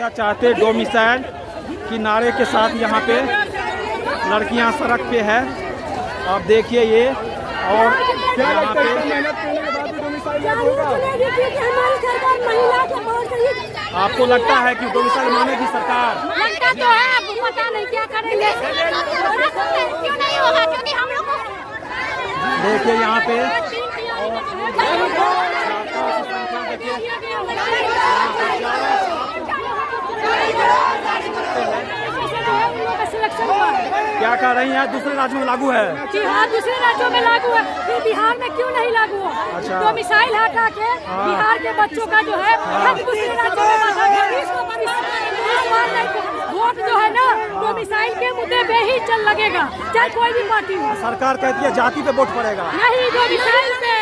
क्या चाहते डोमिसाइल की नारे के साथ यहाँ पे लड़कियाँ सड़क पे है। आप देखिए ये, और यहाँ पे आपको लगता है कि डोमिसाइल मानेगी सरकार? लगता तो है, अब पता नहीं क्या करेंगे। क्यों नहीं होगा, क्योंकि हम लोग देखिए यहाँ पे क्या कह रही हैं? दूसरे राज्यों में लागू है? जी हाँ, दूसरे राज्यों में लागू है, फिर बिहार में क्यों नहीं लागू है? अच्छा। तो मिसाइल हटा के बिहार के बच्चों का जो है हम दूसरे राज्यों में वोट जो है ना तो मिसाइल के मुद्दे पे ही चल लगेगा, चाहे कोई भी पार्टी हो। सरकार कहती है जाति पे वोट पड़ेगा। नहीं, जो मिसाइल पे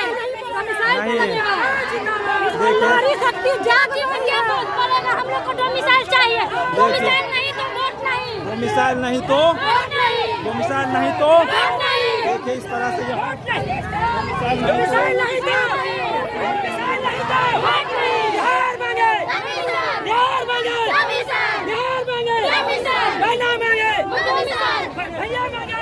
हमारी शक्ति जाति पे वोट पड़ेगा। हम लोग को डोमिसाइल चाहिए, डोमिसाइल नहीं तो वोट नहीं, डोमिसाइल नहीं तो वोट नहीं, डोमिसाइल नहीं तो वोट नहीं। देखिए इस तरह से डोमिसाइल नहीं तो वोट नहीं। बिहार मांगे, बिहार मांगे, बिहार मांगे, बना मांगे, भैया मांगे।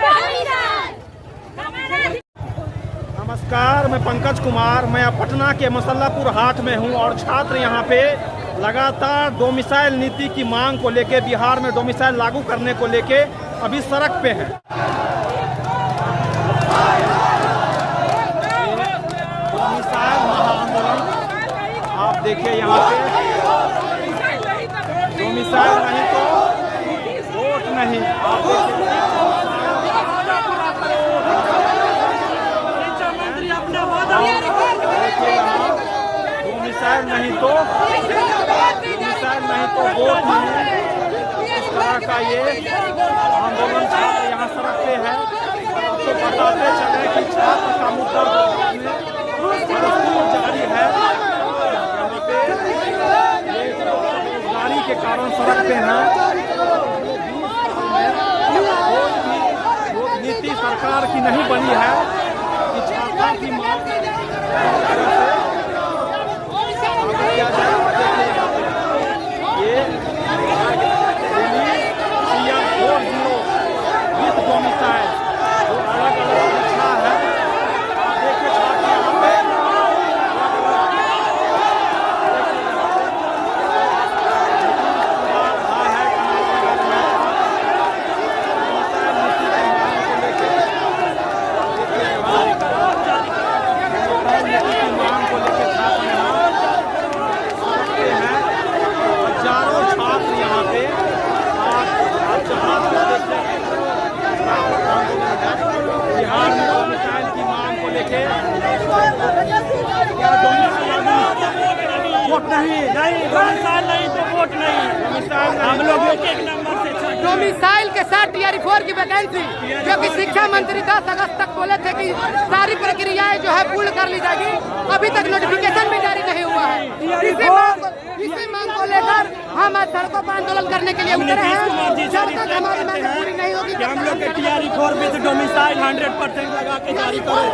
नमस्कार, मैं पंकज कुमार, मैं पटना के मसल्लापुर हाट में हूं और छात्र यहां पे लगातार डोमिसाइल नीति की मांग को लेके, बिहार में डोमिसाइल लागू करने को लेके अभी सड़क पे हैं। डोमिसाइल महाआंदोलन आप देखिए यहाँ पे, डोमिसाइल नहीं तो वोट नहीं। आप देखिए डोमिसाइल नहीं तो वोट नहीं। इस तरह का ये आंदोलन छात्र यहाँ सड़क पे है। आपको बताते चले कि छात्र का मुद्दा जारी है। यहाँ पे ये बेरोजगारी के कारण सड़क पे है। कोई भी नीति सरकार की नहीं बनी है कि छात्रों की मांग वोट नहीं, डोमिसाइल नहीं तो वोट नहीं। हम लोग एक नंबर से डोमिसाइल के साथ TRE-4 की वैकेंसी, जो कि शिक्षा मंत्री 10 अगस्त तक बोले थे कि सारी प्रक्रियाएं जो है पूर्ण कर ली जाएगी, अभी तक नोटिफिकेशन भी जारी नहीं हुआ है। इसी मांग को लेकर हम आज सड़कों पर आंदोलन करने के लिए उतरे हैं। जब तक हमारी मांग पूरी नहीं होगी हम लोग के TRE-4 विद डोमिसाइल 100% लगा के जारी करें।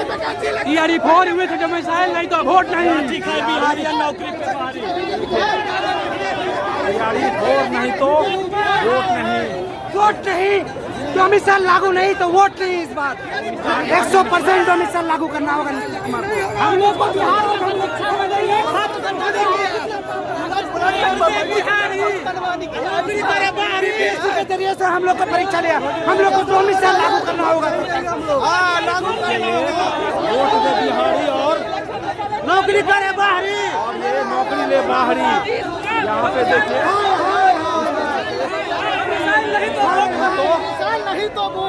TRE-4 विद डोमिसाइल नहीं तो वोट नहीं। बिहारी नौकरी पे TRE-4 नहीं तो वोट नहीं। वोट नहीं, डोमिसाइल लागू नहीं तो वोट नहीं। इस बार 100% डोमिसाइल लागू करना होगा नीतीश कुमार को। हम लोग को बिहार के जरिए से हम लोग को परीक्षा लिया, हम लोग को डोमिसाइल लागू करना होगा। वोट दे बिहारी और नौकरी करे बाहरी, और ये नौकरी ले बाहरी। यहाँ पे देखिए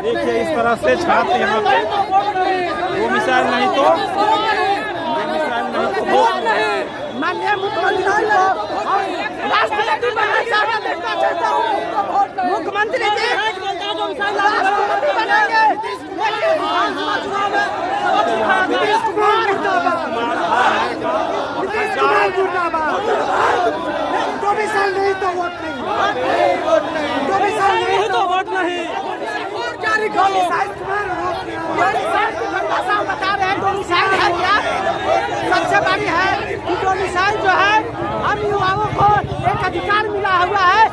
देखिए इस तरह से छात्र यहाँ पे डोमिसाइल नहीं तो वोट नहीं। माननीय मुख्यमंत्री राष्ट्रपति बनना चाहता हूँ, मुख्यमंत्री जी राष्ट्रपति बनेंगे। डोमिसाइल नहीं तो वोट नहीं, डोमिसाइल नहीं तो वोट नहीं। बता रहे हैं डोमिसाइल है क्या? सबसे बड़ी है कि डोमिसाइल जो है हम युवाओं को एक अधिकार मिला हुआ है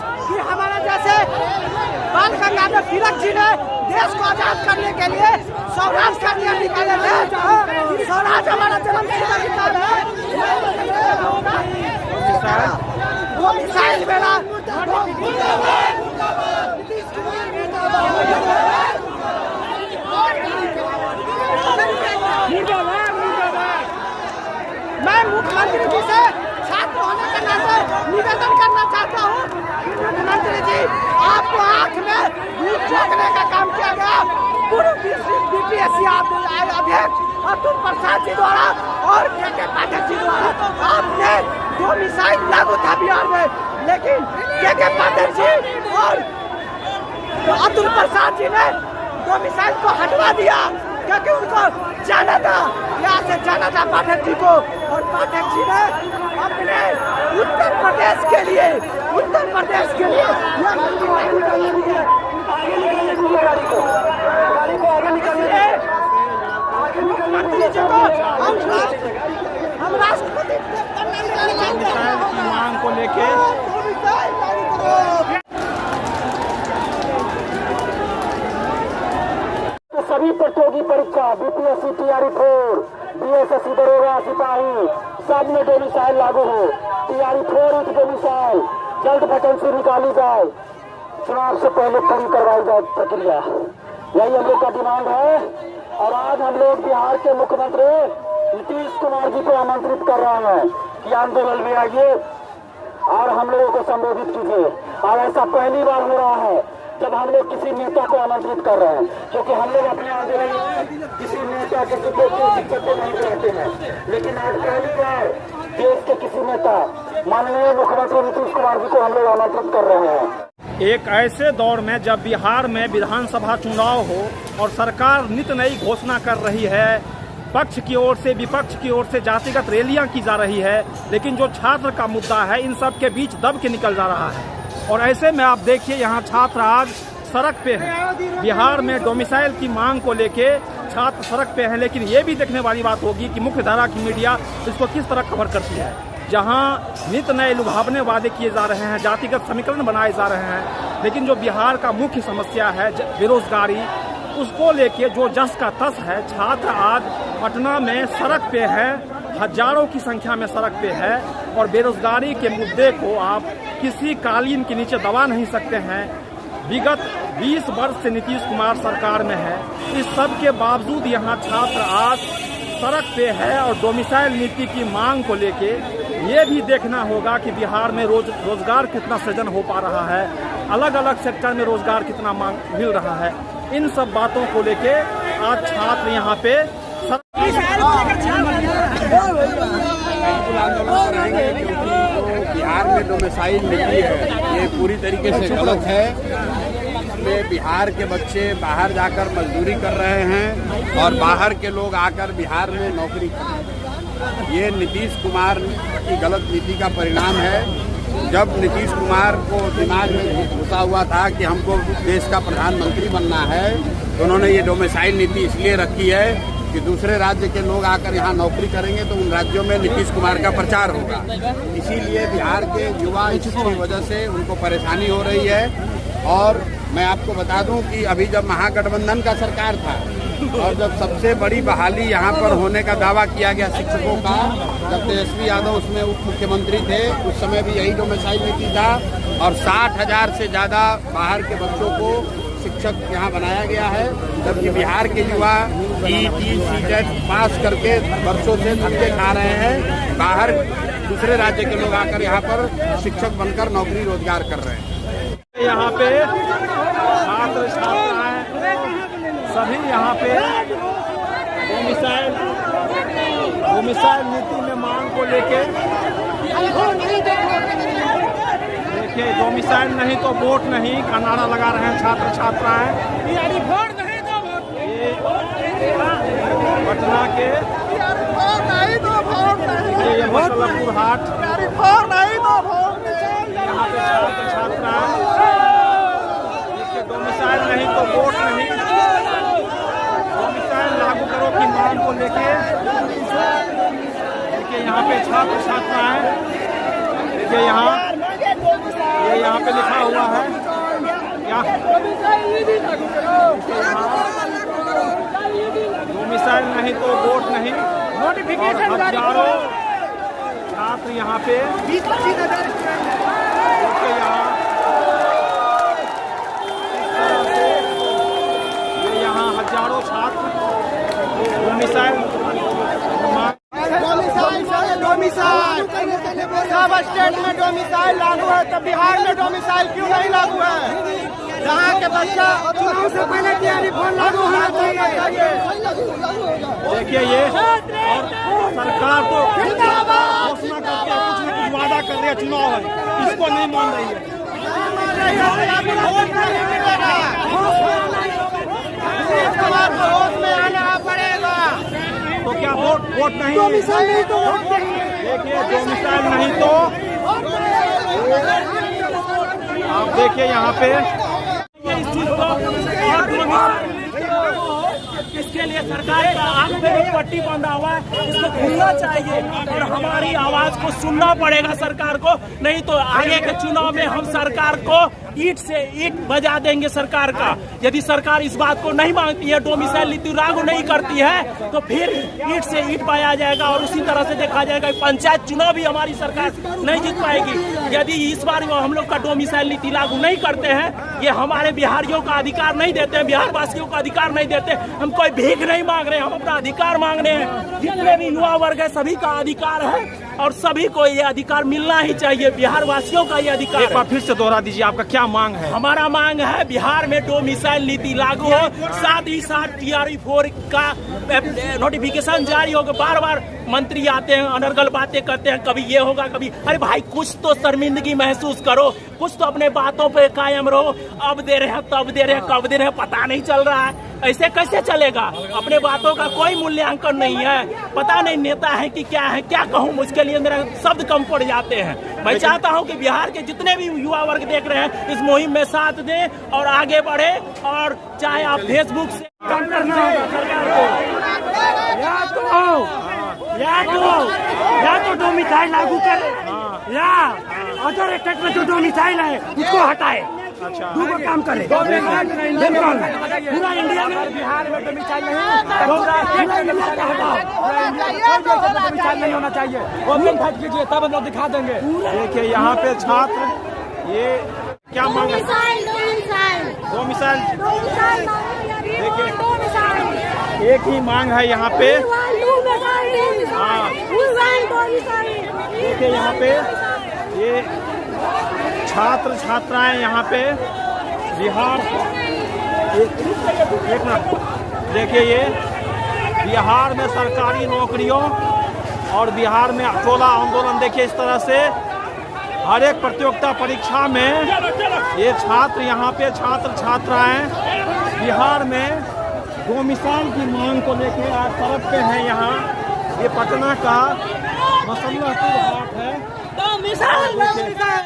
में तिलक जी ने देश को आजाद करने के लिए स्वराज का नियम निकाले थे। स्वराज हमारा जन्मसिद्ध अधिकार है। वो मिसाइल मेरा मैं मुख्यमंत्री जी से छात्र होने के नाते निवेदन करना चाहता हूँ। मुख्यमंत्री जी, आपको आंख में धूप झोंकने का काम किया गया। पूर्व बीपीएससी अध्यक्ष अतुल प्रसाद जी द्वारा और के पाठक जी द्वारा आपने 2 मिसाइल लागू था बिहार में, लेकिन के पाठक जी और अतुल प्रसाद जी ने 2 मिसाइल को हटवा दिया, क्योंकि उनको जाना था, यहाँ से जाना था पाठक जी को। और पाठक जी ने अपने उत्तर प्रदेश के लिए मुख्यमंत्री जी को हम राष्ट्रपति की मांग को लेके सभी प्रतियोगी परीक्षा बीपीएससी टीआरई 4 बीएसएससी दरोगा सिपाही सब में डोमिसाइल लागू हो। टीआरई 4 विथ डोमिसाइल जल्द वैकेंसी निकाली जाए, चुनाव से पहले पूरी करवाई जाए प्रक्रिया, यही हम लोग का डिमांड है। और आज हम लोग बिहार के मुख्यमंत्री नीतीश कुमार जी को आमंत्रित कर रहे हैं कि आंदोलन में आइए और हम लोगों को संबोधित कीजिए। और ऐसा पहली बार हो रहा है जब हम लोग किसी नेता को आमंत्रित कर रहे हैं, क्योंकि हम लोग अपने आंदोलन किसी नेता के शिक्षक को नहीं कराते हैं, लेकिन आज पहली बार देश के किसी नेता माननीय मुख्यमंत्री नीतीश कुमार जी को हम लोग आमंत्रित कर रहे हैं। एक ऐसे दौर में जब बिहार में विधानसभा चुनाव हो और सरकार नित नई घोषणा कर रही है, पक्ष की ओर से विपक्ष की ओर से जातिगत रैलियां की जा रही है, लेकिन जो छात्र का मुद्दा है इन सब के बीच दब के निकल जा रहा है। और ऐसे में आप देखिए यहाँ छात्र आज सड़क पे हैं। बिहार में डोमिसाइल की मांग को लेके छात्र सड़क पे हैं, लेकिन ये भी देखने वाली बात होगी कि मुख्य धारा की मीडिया इसको किस तरह कवर करती है। जहाँ नित नए लुभावने वादे किए जा रहे हैं, जातिगत समीकरण बनाए जा रहे हैं, लेकिन जो बिहार का मुख्य समस्या है बेरोजगारी, उसको लेके जो जस का तस है, छात्र आज पटना में सड़क पे है, हजारों की संख्या में सड़क पे है। और बेरोजगारी के मुद्दे को आप किसी कालीन के नीचे दबा नहीं सकते हैं। विगत 20 वर्ष से नीतीश कुमार सरकार में है, इस सब के बावजूद यहाँ छात्र आज सड़क पे है। और डोमिसाइल नीति की मांग को लेके ये भी देखना होगा कि बिहार में रोजगार कितना सृजन हो पा रहा है, अलग अलग सेक्टर में रोजगार कितना मांग मिल रहा है। इन सब बातों को लेके आज छात्र यहाँ पे बिहार में डोमिसाइल नीति है, ये पूरी तरीके से गलत है। इसमें बिहार के बच्चे बाहर जाकर मजदूरी कर रहे हैं और बाहर के लोग आकर बिहार में नौकरी कर रहे हैं। ये नीतीश कुमार की गलत नीति का परिणाम है। जब नीतीश कुमार को दिमाग में घुसा हुआ था कि हमको देश का प्रधानमंत्री बनना है, तो उन्होंने ये डोमिसाइल नीति इसलिए रखी है कि दूसरे राज्य के लोग आकर यहाँ नौकरी करेंगे तो उन राज्यों में नीतीश कुमार का प्रचार होगा। इसीलिए बिहार के युवा इसकी वजह से उनको परेशानी हो रही है। और मैं आपको बता दूं कि अभी जब महागठबंधन का सरकार था और जब सबसे बड़ी बहाली यहाँ पर होने का दावा किया गया शिक्षकों का, जब तेजस्वी यादव उसमें उप मुख्यमंत्री थे, उस समय भी यही डोमिसाइल नीति था और 60,000 से ज़्यादा बाहर के बच्चों को शिक्षक यहाँ बनाया गया है। जबकि बिहार के युवा CTET पास करके वर्षों से धक्के खा रहे हैं, बाहर दूसरे राज्य के लोग आकर यहाँ पर शिक्षक बनकर नौकरी रोजगार कर रहे हैं। यहाँ पे छात्र छात्राएं सभी यहाँ पे डोमिसाइल नीति में मांग को लेके देखिए, डोमिसाइल नहीं तो वोट नहीं का नारा लगा रहे हैं छात्र छात्राएं। ये पटना के ये मसल्लापुर हाट यहाँ पे छात्र छात्राएं डोमिसाइल नहीं तो वोट नहीं, डोमिसाइल लागू करो की मांग को लेके देखिए यहाँ पे छात्र छात्राएं देखिए यहाँ पे लिखा हुआ है क्या डोमिसाइल नहीं तो वोट नहीं। नोटिफिकेशन जारी हजारों छात्र यहाँ पे यहाँ हजारों छात्र डोमिसाइल सब स्टेट में डोमिसाइल लागू है, तब बिहार में डोमिसाइल क्यों नहीं लागू है? जहाँ के बच्चा चुनाव से पहले तैयारी फोन लागू होना चाहिए। देखिए ये और सरकार तो घोषणा करके कुछ न कुछ वादा कर रही है, चुनाव है, इसको नहीं मान रही है। वोट में आना पड़ेगा। तो क्या वोट नहीं? डोमिसाइल नहीं तो वोट नहीं। देखिए डोमिसाइल नहीं तो आप देखिए यहाँ पे इस चीज को इसके लिए सरकार का आंख में एक पट्टी बंधा हुआ है, इसको खुलना चाहिए और हमारी आवाज को सुनना पड़ेगा सरकार को, नहीं तो आगे के चुनाव में हम सरकार को ईंट से ईंट बजा देंगे सरकार का। यदि सरकार इस बात को नहीं मांगती है, डोमिसाइल नीति लागू नहीं करती है, तो फिर ईंट से ईंट बजाया जाएगा और उसी तरह से देखा जाएगा पंचायत चुनाव भी हमारी सरकार नहीं जीत पाएगी। यदि इस बार हम लोग का डोमिसाइल नीति लागू नहीं करते हैं, ये हमारे बिहारियों का अधिकार नहीं देते हैं, बिहार वासियों का अधिकार नहीं देते। हम कोई भीख नहीं मांग रहे हैं, हम अपना अधिकार मांग रहे हैं। जितने भी युवा वर्ग है सभी का अधिकार है और सभी को ये अधिकार मिलना ही चाहिए। बिहार वासियों का ये अधिकार। एक बार फिर से दोहरा दीजिए, आपका क्या मांग है? हमारा मांग है बिहार में डोमिसाइल नीति लागू हो, साथ ही साथ TRE4 का नोटिफिकेशन जारी होगा। बार बार मंत्री आते हैं, अनर्गल बातें करते हैं, कभी ये होगा कभी, अरे भाई कुछ तो शर्मिंदगी महसूस करो, कुछ तो अपने बातों पे कायम रहो। अब दे रहे हैं, तब दे रहे हैं, कब दे रहे हैं पता नहीं चल रहा है, ऐसे कैसे चलेगा? अपने बातों का कोई मूल्यांकन नहीं है, पता नहीं नेता है कि क्या है, क्या कहूँ, मुझके लिए मेरा शब्द कम पड़ जाते हैं। मैं चाहता हूँ कि बिहार के जितने भी युवा वर्ग देख रहे हैं इस मुहिम में साथ दें और आगे बढ़े, और चाहे आप फेसबुक से काम करना होगा सरकार को, या तो डोमिसाइल लागू करे या अदर स्टेट में जो डोमिसाइल है उसको हटाए। दो काम करे, पूरा इंडिया में बिहार में डोमिसाइल नहीं होना चाहिए। ओपन फाइट कीजिए तब हम लोग दिखा देंगे। देखिए यहाँ पे छात्र ये क्या मांग है? डोमिसाइल। देखिए एक ही मांग है यहाँ पे। हाँ देखिए यहाँ पे ये छात्र छात्राएं यहाँ पे बिहार, एक मिनट, देखिए ये बिहार में सरकारी नौकरियों और बिहार में चोला आंदोलन, देखिए इस तरह से हर एक प्रतियोगिता परीक्षा में ये छात्र यहाँ पे छात्र छात्राएं बिहार में डोमिसाइल की मांग को लेकर आज सड़क पे हैं। यहाँ ये पटना का मसल्लापुर हाट है।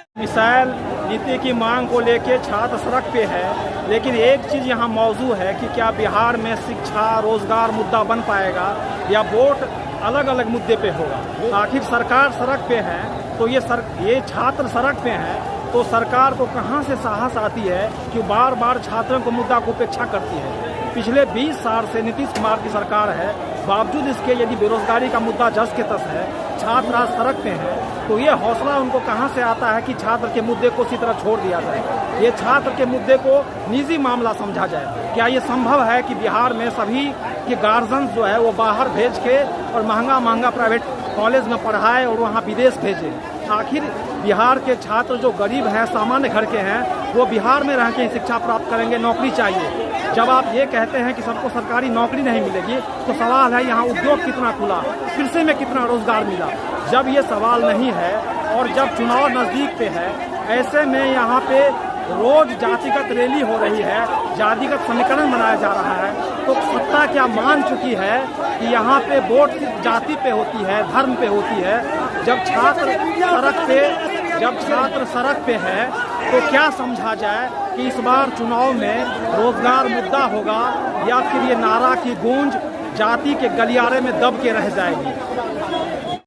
डोमिसाइल नीति की मांग को लेकर छात्र सड़क पे है, लेकिन एक चीज़ यहाँ मौजू है कि क्या बिहार में शिक्षा रोजगार मुद्दा बन पाएगा या वोट अलग अलग मुद्दे पे होगा? आखिर सरकार सड़क पे है तो ये छात्र सड़क पे हैं, तो सरकार को कहाँ से साहस आती है कि बार बार छात्रों को मुद्दा को उपेक्षा करती है? पिछले 20 साल से नीतीश कुमार की सरकार है, बावजूद इसके यदि बेरोजगारी का मुद्दा जस के तस है, छात्र आज सड़क पे हैं, तो ये हौसला उनको कहाँ से आता है कि छात्र के मुद्दे को उसी तरह छोड़ दिया जाए, ये छात्र के मुद्दे को निजी मामला समझा जाए? क्या ये संभव है कि बिहार में सभी के गार्जियन जो है वो बाहर भेज के और महंगा महंगा प्राइवेट कॉलेज में पढ़ाए और वहाँ विदेश भेजे? आखिर बिहार के छात्र जो गरीब हैं, सामान्य घर के हैं, वो बिहार में रह के शिक्षा प्राप्त करेंगे, नौकरी चाहिए। जब आप ये कहते हैं कि सबको सरकारी नौकरी नहीं मिलेगी, तो सवाल है यहाँ उद्योग कितना खुला, कृषि में कितना रोजगार मिला? जब ये सवाल नहीं है और जब चुनाव नज़दीक पे है, ऐसे में यहाँ पे रोज जातिगत रैली हो रही है, जातिगत समीकरण बनाया जा रहा है, तो सत्ता क्या मान चुकी है कि यहाँ पे वोट सिर्फ जाति पे होती है, धर्म पे होती है? जब छात्र सड़क पे है तो क्या समझा जाए कि इस बार चुनाव में रोजगार मुद्दा होगा या फिर ये नारा की गूंज जाति के गलियारे में दब के रह जाएगी?